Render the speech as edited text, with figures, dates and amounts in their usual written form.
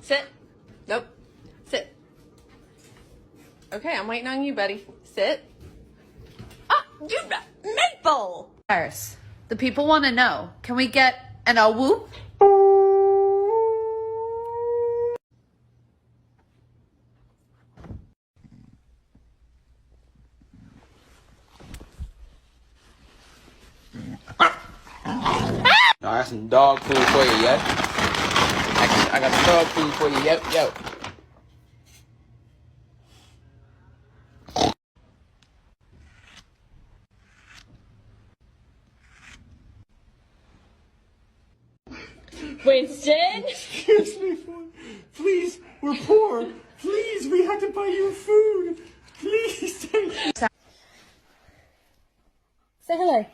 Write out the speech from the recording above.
Sit. Nope. Sit. Okay, I'm waiting on you, buddy. Sit. Ah, you Maple! Paris, the people want to know. Can we get an a whoop? No, I got some dog food for you, yo. I got some dog food for you, yo. Winston? Excuse me, please, we're poor. Please, we have to buy you food. Please, take Say hello.